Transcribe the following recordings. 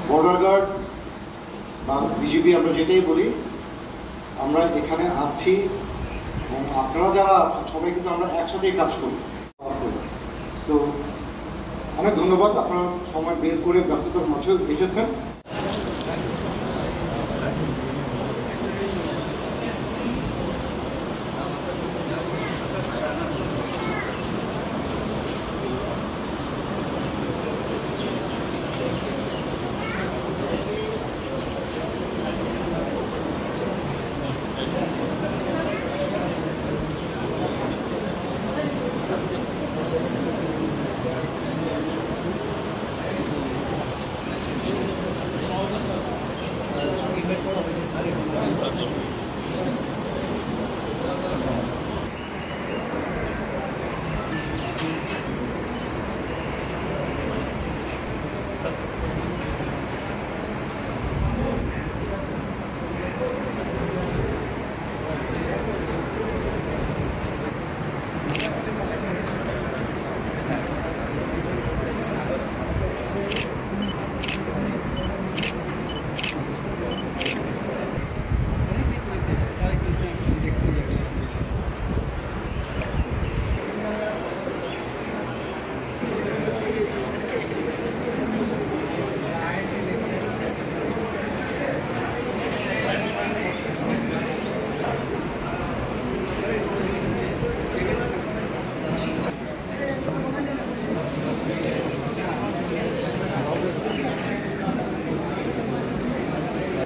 Border guard বা BGB আমরা যেটাই বলি, আমরা এখানে আছি এবং আপনারা যারা আছেন সবাই কিন্তু আমরা একসাথেই কাজ করি। তো অনেক ধন্যবাদ, আপনারা সময় বের করে ব্যস্ততার মাঝে এসেছেন।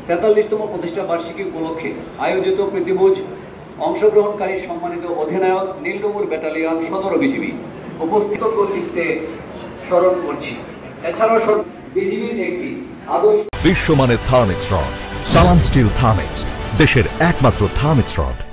তেতাল্লিশতম প্রতিষ্ঠা বার্ষিকী উপলক্ষে আয়োজিত প্রীতিভোজ অংশগ্রহণকারী সম্মানিত অধিনায়ক নীলডুমুর ব্যাটালিয়ন 17 বিজিবি উপস্থিত চিত্তে স্মরণ করছি। এছাড়াও বিজিবির একটি আদর্শ বিশ্বমানের থার্মিক্স রড সালাম স্টিল থার্মিক্স, দেশের একমাত্র থার্মিক্স রড।